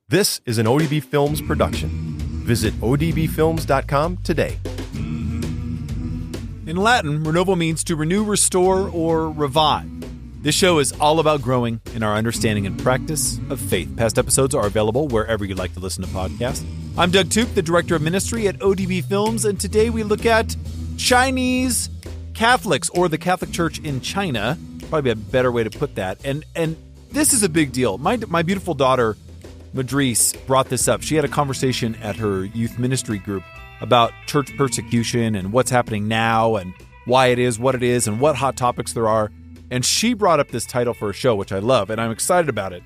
This is an ODB Films production. Visit odbfilms.com today. In Latin, Renovo means to renew, restore, or revive. This show is all about growing in our understanding and practice of faith. Past episodes are available wherever you like to listen to podcasts. I'm Doug Toop, the Director of Ministry at ODB Films, and today we look at Chinese Catholics, or the Catholic Church in China. Probably a better way to put that. And this is a big deal. My beautiful daughter, Madrice, brought this up. She had a conversation at her youth ministry group about church persecution and what's happening now and why it is what it is and what hot topics there are. And she brought up this title for a show, which I love, and I'm excited about it.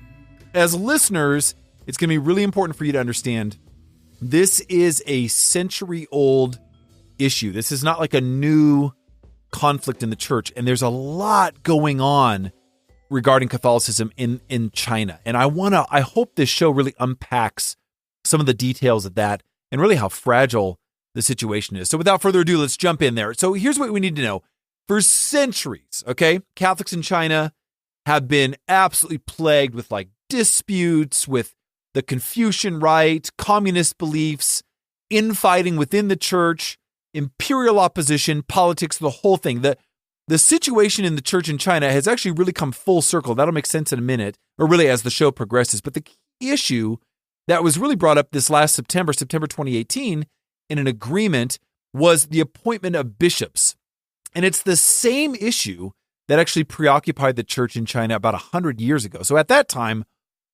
As listeners, it's going to be really important for you to understand this is a century-old issue. This is not like a new conflict in the church, and there's a lot going on regarding Catholicism in China. And I hope this show really unpacks some of the details of that and really how fragile the situation is. So without further ado, let's jump in there. So here's what we need to know. For centuries, okay, Catholics in China have been absolutely plagued with like disputes with the Confucian rite, communist beliefs, infighting within the church, imperial opposition, politics, the whole thing. The situation in the church in China has actually really come full circle. That'll make sense in a minute, or really as the show progresses. But the key issue that was really brought up this last September 2018, in an agreement, was the appointment of bishops. And it's the same issue that actually preoccupied the church in China about 100 years ago. So at that time,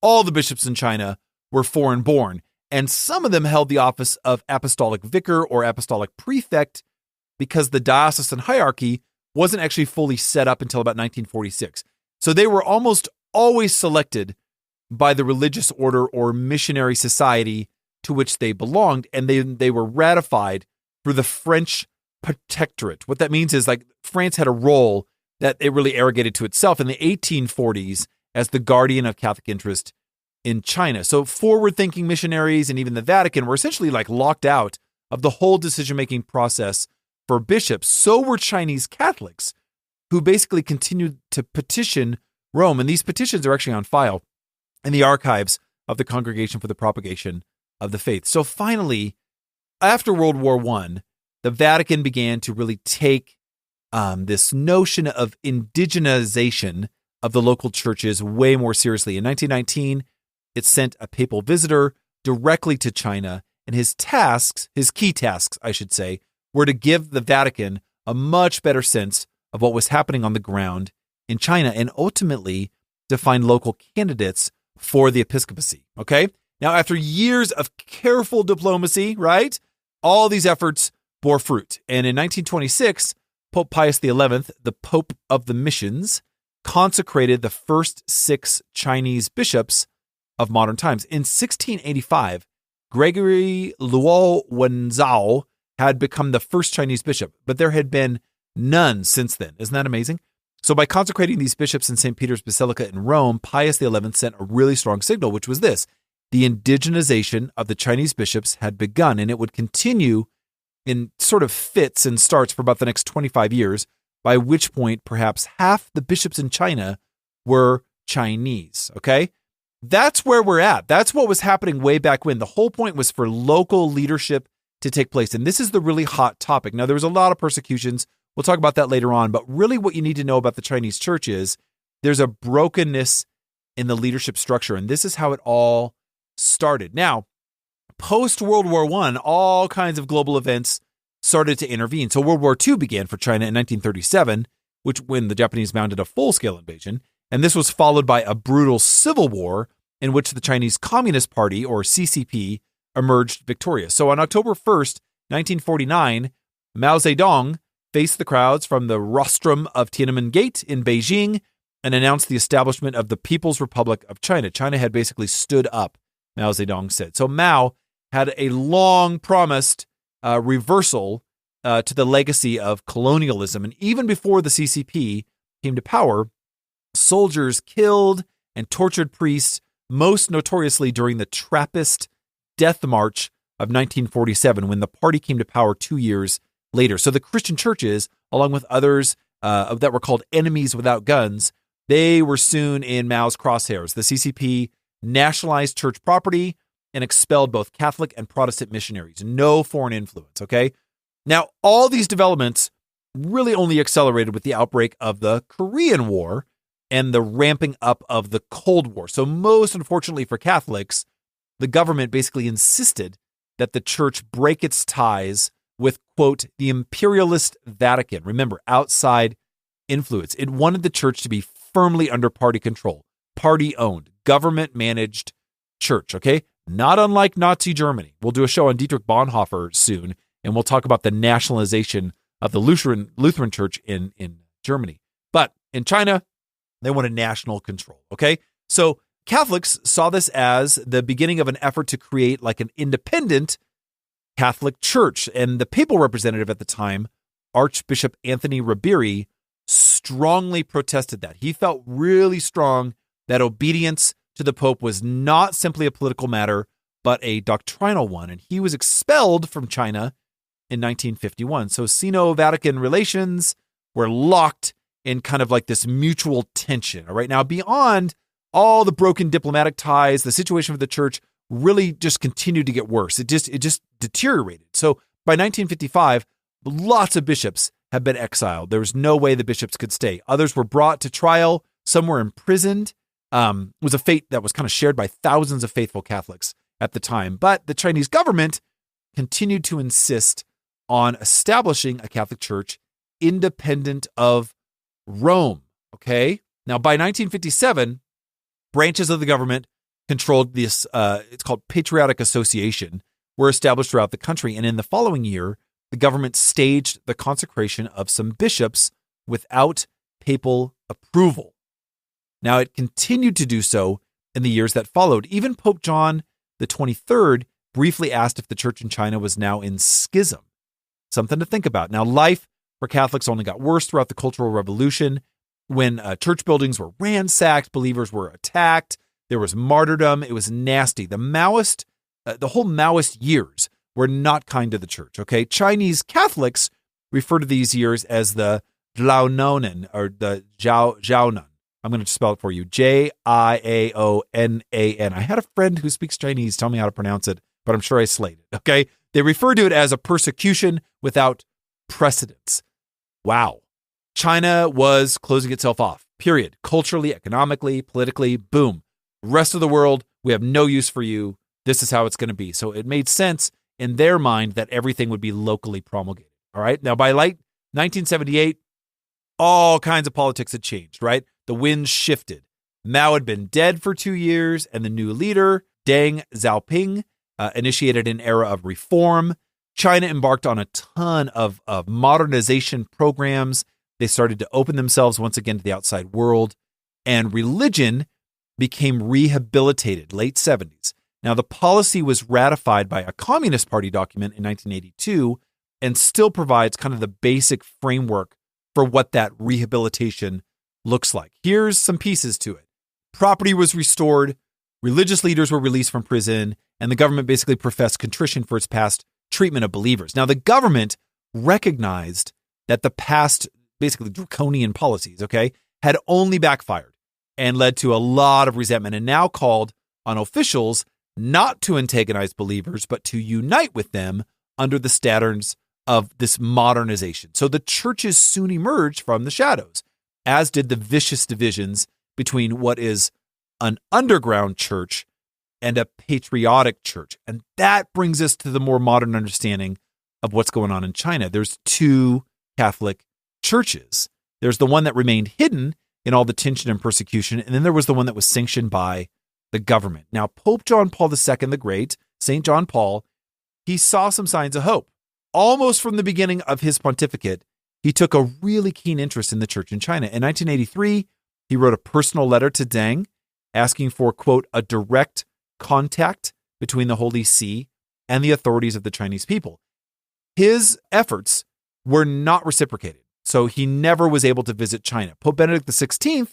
all the bishops in China were foreign born, and some of them held the office of apostolic vicar or apostolic prefect because the diocesan hierarchy wasn't actually fully set up until about 1946. So they were almost always selected by the religious order or missionary society to which they belonged, and they were ratified through the French protectorate. What that means is like France had a role that it really arrogated to itself in the 1840s as the guardian of Catholic interest in China. So forward-thinking missionaries and even the Vatican were essentially like locked out of the whole decision-making process for bishops. So were Chinese Catholics, who basically continued to petition Rome. And these petitions are actually on file in the archives of the Congregation for the Propagation of the Faith. So finally, after World War I, the Vatican began to really take this notion of indigenization of the local churches way more seriously. In 1919, it sent a papal visitor directly to China, and his key tasks, I should say, were to give the Vatican a much better sense of what was happening on the ground in China and ultimately to find local candidates for the episcopacy. Okay? Now, after years of careful diplomacy, right, all these efforts bore fruit. And in 1926, Pope Pius XI, the Pope of the Missions, consecrated the first 6 Chinese bishops of modern times. In 1685, Gregory Luo Wenzhou had become the first Chinese bishop, but there had been none since then. Isn't that amazing? So by consecrating these bishops in St. Peter's Basilica in Rome, Pius XI sent a really strong signal, which was this: the indigenization of the Chinese bishops had begun, and it would continue in sort of fits and starts for about the next 25 years, by which point perhaps half the bishops in China were Chinese, okay? That's where we're at. That's what was happening way back when. The whole point was for local leadership to take place. And this is the really hot topic. Now, there was a lot of persecutions. We'll talk about that later on. But really what you need to know about the Chinese church is there's a brokenness in the leadership structure. And this is how it all started. Now, post-World War I, all kinds of global events started to intervene. So World War II began for China in 1937, when the Japanese mounted a full-scale invasion. And this was followed by a brutal civil war in which the Chinese Communist Party, or CCP, emerged victorious. So on October 1st, 1949, Mao Zedong faced the crowds from the rostrum of Tiananmen Gate in Beijing and announced the establishment of the People's Republic of China. China had basically stood up, Mao Zedong said. So Mao had a long-promised reversal to the legacy of colonialism. And even before the CCP came to power, soldiers killed and tortured priests, most notoriously during the Trappist Death March of 1947, when the party came to power 2 years later. So the Christian churches, along with others that were called enemies without guns, they were soon in Mao's crosshairs. The CCP nationalized church property, and expelled both Catholic and Protestant missionaries. No foreign influence, okay? Now, all these developments really only accelerated with the outbreak of the Korean War and the ramping up of the Cold War. So most unfortunately for Catholics, the government basically insisted that the church break its ties with, quote, the imperialist Vatican. Remember, outside influence. It wanted the church to be firmly under party control, party-owned, government-managed church, okay? Not unlike Nazi Germany. We'll do a show on Dietrich Bonhoeffer soon, and we'll talk about the nationalization of the Lutheran church in Germany. But in China, they wanted national control, okay? So Catholics saw this as the beginning of an effort to create like an independent Catholic church. And the papal representative at the time, Archbishop Anthony Riberi, strongly protested that. He felt really strong that obedience to the Pope was not simply a political matter, but a doctrinal one. And he was expelled from China in 1951. So Sino-Vatican relations were locked in kind of like this mutual tension. All right, now beyond all the broken diplomatic ties, the situation for the church really just continued to get worse. It just deteriorated. So by 1955, lots of bishops had been exiled. There was no way the bishops could stay. Others were brought to trial. Some were imprisoned. It was a fate that was kind of shared by thousands of faithful Catholics at the time. But the Chinese government continued to insist on establishing a Catholic Church independent of Rome. Okay. Now, by 1957, branches of the government controlled this, it's called Patriotic Association, were established throughout the country. And in the following year, the government staged the consecration of some bishops without papal approval. Now, it continued to do so in the years that followed. Even Pope John the 23rd briefly asked if the church in China was now in schism. Something to think about. Now, life for Catholics only got worse throughout the Cultural Revolution. When church buildings were ransacked, believers were attacked, there was martyrdom. It was nasty. The whole Maoist years were not kind to the church, okay? Chinese Catholics refer to these years as the Zhaonan, or the Zhaonan. I'm going to spell it for you. Jiaonan. I had a friend who speaks Chinese tell me how to pronounce it, but I'm sure I slayed it, okay? They refer to it as a persecution without precedence. Wow. China was closing itself off, period. Culturally, economically, politically, boom. Rest of the world, we have no use for you. This is how it's going to be. So it made sense in their mind that everything would be locally promulgated. All right. Now, by late 1978, all kinds of politics had changed, right? The winds shifted. Mao had been dead for 2 years, and the new leader, Deng Xiaoping, initiated an era of reform. China embarked on a ton of modernization programs. They started to open themselves once again to the outside world, and religion became rehabilitated, late 70s. Now, the policy was ratified by a Communist Party document in 1982 and still provides kind of the basic framework for what that rehabilitation looks like. Here's some pieces to it. Property was restored, religious leaders were released from prison, and the government basically professed contrition for its past treatment of believers. Now, the government recognized that the past, basically draconian policies, okay, had only backfired and led to a lot of resentment, and now called on officials not to antagonize believers, but to unite with them under the standards of this modernization. So the churches soon emerged from the shadows, as did the vicious divisions between what is an underground church and a patriotic church. And that brings us to the more modern understanding of what's going on in China. There's two Catholic churches. There's the one that remained hidden in all the tension and persecution, and then there was the one that was sanctioned by the government. Now, Pope John Paul II the Great, St. John Paul, he saw some signs of hope. Almost from the beginning of his pontificate, he took a really keen interest in the church in China. In 1983, he wrote a personal letter to Deng asking for, quote, a direct contact between the Holy See and the authorities of the Chinese people. His efforts were not reciprocated, so he never was able to visit China. Pope Benedict XVI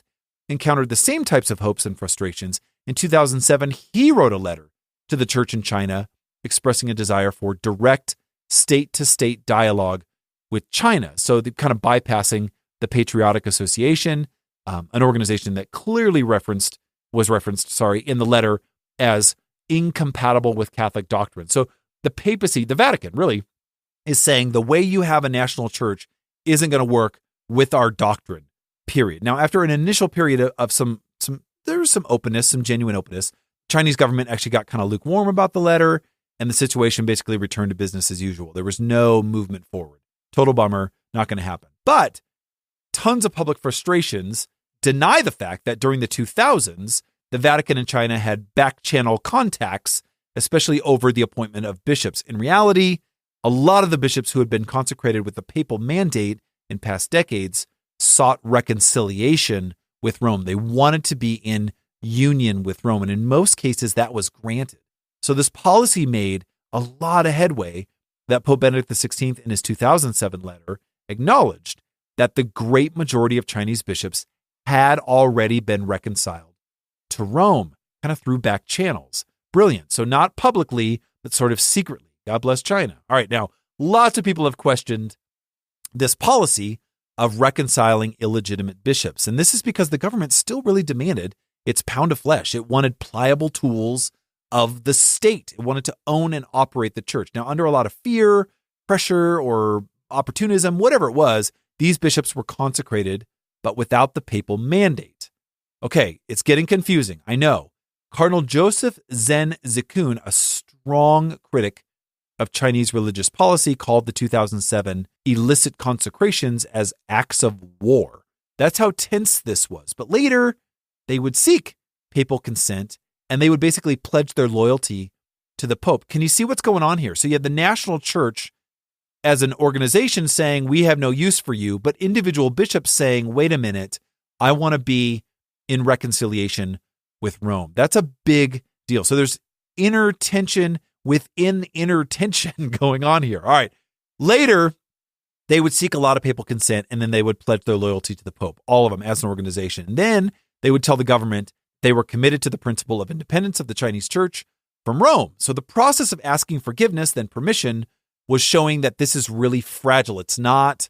encountered the same types of hopes and frustrations. In 2007, he wrote a letter to the church in China expressing a desire for direct state-to-state dialogue with China. So they're kind of bypassing the Patriotic Association, an organization that clearly referenced was referenced, in the letter as incompatible with Catholic doctrine. So the papacy, the Vatican really, is saying the way you have a national church isn't going to work with our doctrine, period. Now, after an initial period of there was some openness, some genuine openness, Chinese government actually got kind of lukewarm about the letter, and the situation basically returned to business as usual. There was no movement forward. Total bummer, not going to happen. But tons of public frustrations deny the fact that during the 2000s, the Vatican and China had back-channel contacts, especially over the appointment of bishops. In reality, a lot of the bishops who had been consecrated with the papal mandate in past decades sought reconciliation with Rome. They wanted to be in union with Rome, and in most cases, that was granted. So this policy made a lot of headway that Pope Benedict XVI in his 2007 letter acknowledged that the great majority of Chinese bishops had already been reconciled to Rome, kind of through back channels. Brilliant. So not publicly, but sort of secretly. God bless China. All right, now, lots of people have questioned this policy of reconciling illegitimate bishops. And this is because the government still really demanded its pound of flesh. It wanted pliable tools of the state. It wanted to own and operate the church. Now, under a lot of fear, pressure, or opportunism, whatever it was, these bishops were consecrated, but without the papal mandate. Okay, it's getting confusing, I know. Cardinal Joseph Zen Zikun, a strong critic of Chinese religious policy, called the 2007 illicit consecrations as acts of war. That's how tense this was. But later, they would seek papal consent, and they would basically pledge their loyalty to the Pope. Can you see what's going on here? So you have the national church as an organization saying, we have no use for you, but individual bishops saying, wait a minute, I want to be in reconciliation with Rome. That's a big deal. So there's inner tension within inner tension going on here. All right. Later, they would seek a lot of papal consent, and then they would pledge their loyalty to the Pope, all of them as an organization. And then they would tell the government they were committed to the principle of independence of the Chinese church from Rome. So the process of asking forgiveness, then permission, was showing that this is really fragile. It's not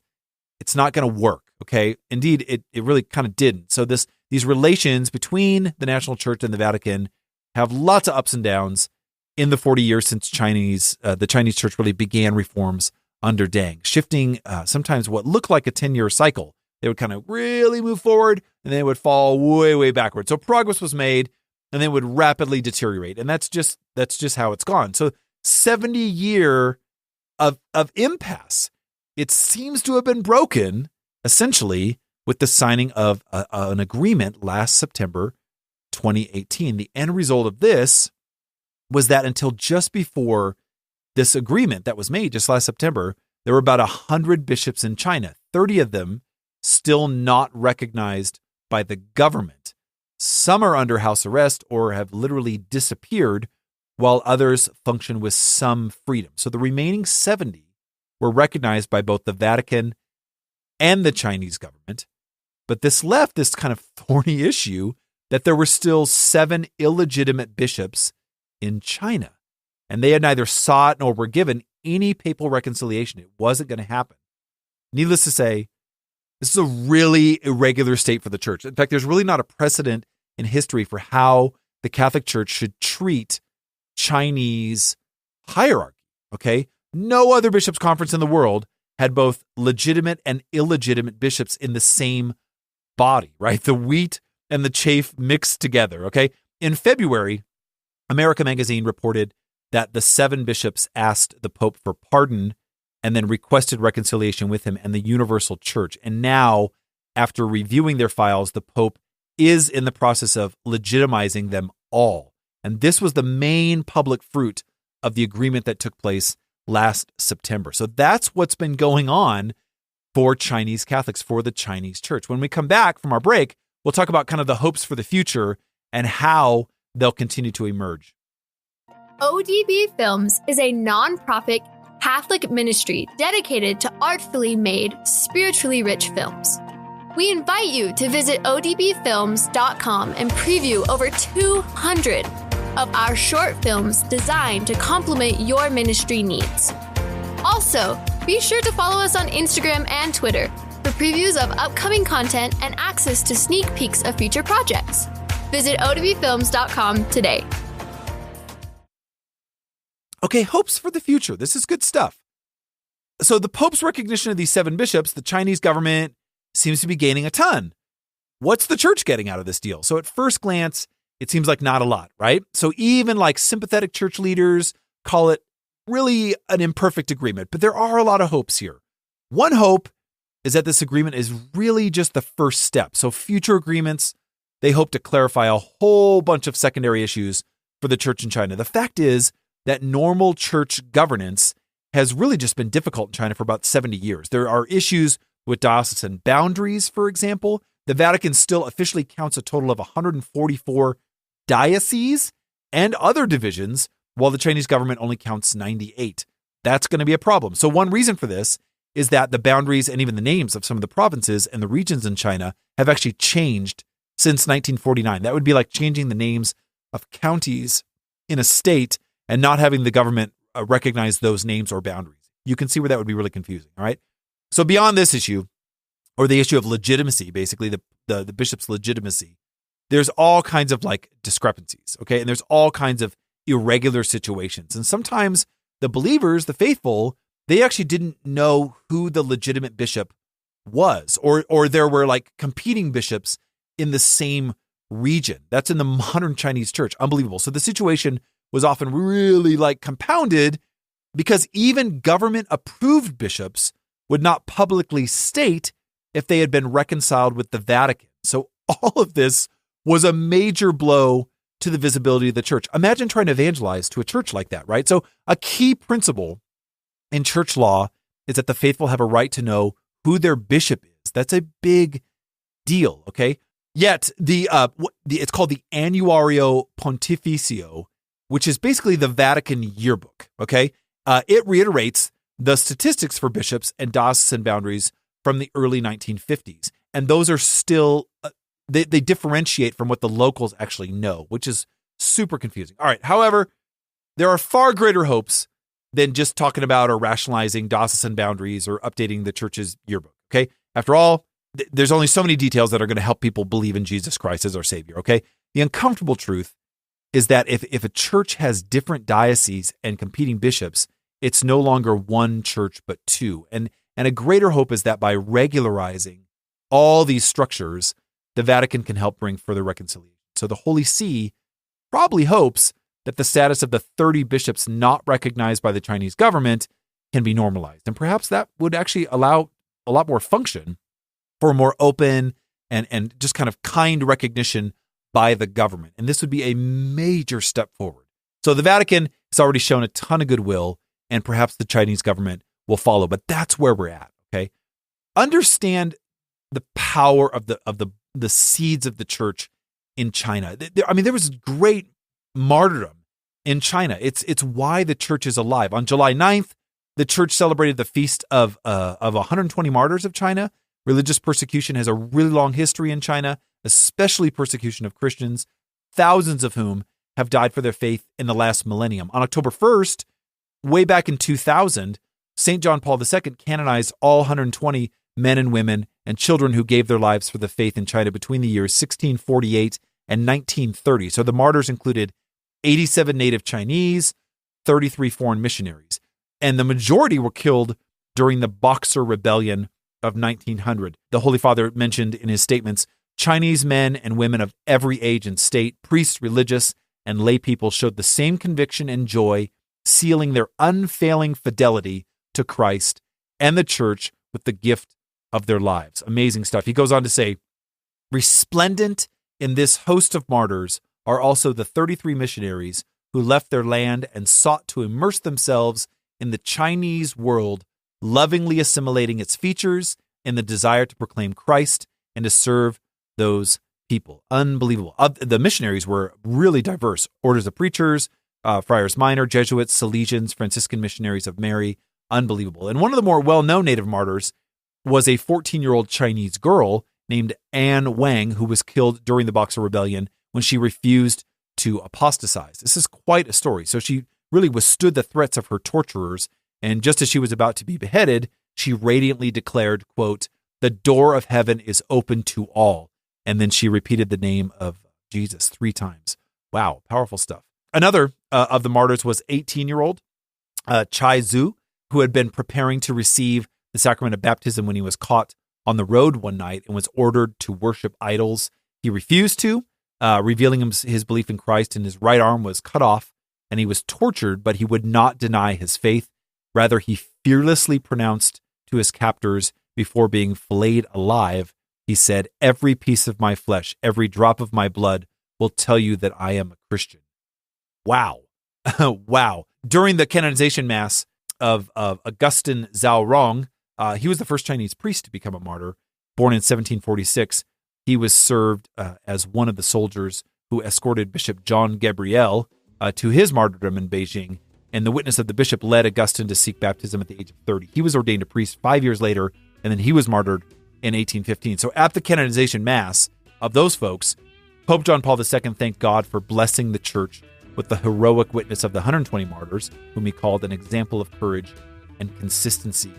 going to work. Okay. Indeed, it really kind of didn't. So these relations between the national church and the Vatican have lots of ups and downs in the 40 years since the Chinese church really began reforms under Deng, shifting sometimes what looked like a 10-year cycle. They would kind of really move forward, and then it would fall way, way backward. So progress was made, and then it would rapidly deteriorate. And that's just how it's gone. So 70-year of impasse. It seems to have been broken, essentially, with the signing of an agreement last September 2018. The end result of this was that until just before this agreement that was made just last September, there were about 100 bishops in China, 30 of them still not recognized by the government. Some are under house arrest or have literally disappeared, while others function with some freedom. So the remaining 70 were recognized by both the Vatican and the Chinese government. But this left this kind of thorny issue that there were still 7 illegitimate bishops in China, and they had neither sought nor were given any papal reconciliation. It wasn't going to happen. Needless to say, this is a really irregular state for the church. In fact, there's really not a precedent in history for how the Catholic Church should treat Chinese hierarchy, okay? No other bishops' conference in the world had both legitimate and illegitimate bishops in the same body, right? The wheat and the chaff mixed together, okay? In February, America Magazine reported that the 7 bishops asked the Pope for pardon and then requested reconciliation with him and the Universal Church. And now, after reviewing their files, the Pope is in the process of legitimizing them all. And this was the main public fruit of the agreement that took place last September. So that's what's been going on for Chinese Catholics, for the Chinese church. When we come back from our break, we'll talk about kind of the hopes for the future and how they'll continue to emerge. ODB Films is a nonprofit Catholic ministry dedicated to artfully made, spiritually rich films. We invite you to visit odbfilms.com and preview over 200 of our short films designed to complement your ministry needs. Also, be sure to follow us on Instagram and Twitter for previews of upcoming content and access to sneak peeks of future projects. Visit odbfilms.com today. Okay, hopes for the future. This is good stuff. So the Pope's recognition of these 7 bishops, the Chinese government seems to be gaining a ton. What's the church getting out of this deal? So at first glance, it seems like not a lot, right? So even like sympathetic church leaders call it really an imperfect agreement, but there are a lot of hopes here. One hope is that this agreement is really just the first step. So future agreements, they hope to clarify a whole bunch of secondary issues for the church in China. The fact is that normal church governance has really just been difficult in China for about 70 years. There are issues with diocesan boundaries, for example. The Vatican still officially counts a total of 144 dioceses and other divisions, while the Chinese government only counts 98. That's going to be a problem. So one reason for this is that the boundaries and even the names of some of the provinces and the regions in China have actually changed since 1949. That would be like changing the names of counties in a state and not having the government recognize those names or boundaries. You can see where that would be really confusing, all right? So beyond this issue, or the issue of legitimacy, basically the bishop's legitimacy, there's all kinds of like discrepancies, okay? And there's all kinds of irregular situations. And sometimes the believers, the faithful, they actually didn't know who the legitimate bishop was, or there were like competing bishops in the same region. That's in the modern Chinese church. Unbelievable. So the situation was often really like compounded because even government approved bishops would not publicly state if they had been reconciled with the Vatican. So all of this was a major blow to the visibility of the church. Imagine trying to evangelize to a church like that, right? So a key principle in church law is that the faithful have a right to know who their bishop is. That's a big deal, okay? Yet it's called the Annuario Pontificio, which is basically the Vatican yearbook, okay? It reiterates the statistics for bishops and diocesan boundaries from the early 1950s. And those are still, they differentiate from what the locals actually know, which is super confusing. All right, however, there are far greater hopes than just talking about or rationalizing diocesan boundaries or updating the church's yearbook, okay? After all, there's only so many details that are going to help people believe in Jesus Christ as our Savior, okay? The uncomfortable truth is that if a church has different dioceses and competing bishops, it's no longer one church but two. And a greater hope is that by regularizing all these structures, the Vatican can help bring further reconciliation. So the Holy See probably hopes that the status of the 30 bishops not recognized by the Chinese government can be normalized. And perhaps that would actually allow a lot more function for a more open and just kind of kind recognition by the government. And this would be a major step forward. So the Vatican has already shown a ton of goodwill, and perhaps the Chinese government will follow. But that's where we're at, okay? Understand the power of the seeds of the church in China. There was great martyrdom in China. It's why the church is alive. On July 9th, the church celebrated the feast of 120 martyrs of China. Religious persecution has a really long history in China, especially persecution of Christians, thousands of whom have died for their faith in the last millennium. On October 1st, way back in 2000, St. John Paul II canonized all 120 men and women and children who gave their lives for the faith in China between the years 1648 and 1930. So the martyrs included 87 native Chinese, 33 foreign missionaries, and the majority were killed during the Boxer Rebellion of 1900. The Holy Father mentioned in his statements, Chinese men and women of every age and state, priests, religious, and lay people showed the same conviction and joy, sealing their unfailing fidelity to Christ and the church with the gift of their lives. Amazing stuff. He goes on to say, resplendent in this host of martyrs are also the 33 missionaries who left their land and sought to immerse themselves in the Chinese world, lovingly assimilating its features in the desire to proclaim Christ and to serve those people. Unbelievable. The missionaries were really diverse. Orders of preachers, friars minor, Jesuits, Salesians, Franciscan missionaries of Mary. Unbelievable. And one of the more well-known native martyrs was a 14-year-old Chinese girl named Anne Wang, who was killed during the Boxer Rebellion when she refused to apostatize. This is quite a story. So she really withstood the threats of her torturers, and just as she was about to be beheaded, she radiantly declared, quote, "The door of heaven is open to all." And then she repeated the name of Jesus 3 times. Wow, powerful stuff. Another of the martyrs was 18-year-old Chai Zhu, who had been preparing to receive the sacrament of baptism when he was caught on the road one night and was ordered to worship idols. He refused to, revealing his belief in Christ, and his right arm was cut off, and he was tortured, but he would not deny his faith. Rather, he fearlessly pronounced to his captors before being filleted alive, he said, "Every piece of my flesh, every drop of my blood will tell you that I am a Christian." Wow. Wow. During the canonization mass of Augustin Zhaorong, he was the first Chinese priest to become a martyr. Born in 1746, he was served as one of the soldiers who escorted Bishop John Gabriel to his martyrdom in Beijing, and the witness of the bishop led Augustine to seek baptism at the age of 30. He was ordained a priest 5 years later, and then he was martyred in 1815. So at the canonization mass of those folks, Pope John Paul II thanked God for blessing the church with the heroic witness of the 120 martyrs, whom he called an example of courage and consistency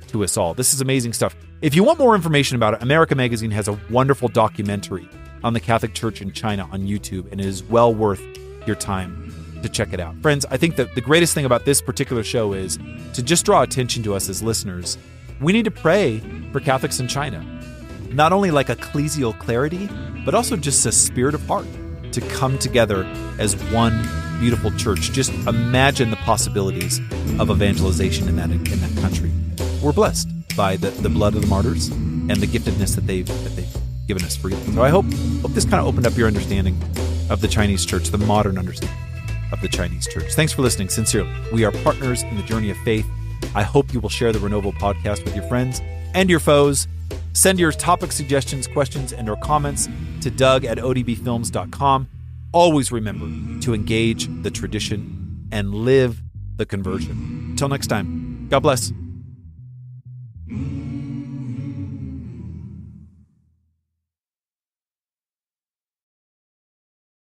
to us all. This is amazing stuff. If you want more information about it, America Magazine has a wonderful documentary on the Catholic Church in China on YouTube, and it is well worth your time to check it out. Friends, I think that the greatest thing about this particular show is to just draw attention to us as listeners. We need to pray for Catholics in China. Not only like ecclesial clarity, but also just a spirit of heart to come together as one beautiful church. Just imagine the possibilities of evangelization in that country. We're blessed by the blood of the martyrs and the giftedness that they've given us freely. So I hope this kind of opened up your understanding of the Chinese church, the modern understanding of the Chinese church. Thanks for listening. Sincerely, we are partners in the journey of faith. I hope you will share the Renovo podcast with your friends and your foes. Send your topic suggestions, questions, and or comments to doug@odbfilms.com. Always remember to engage the tradition and live the conversion. Until next time, God bless.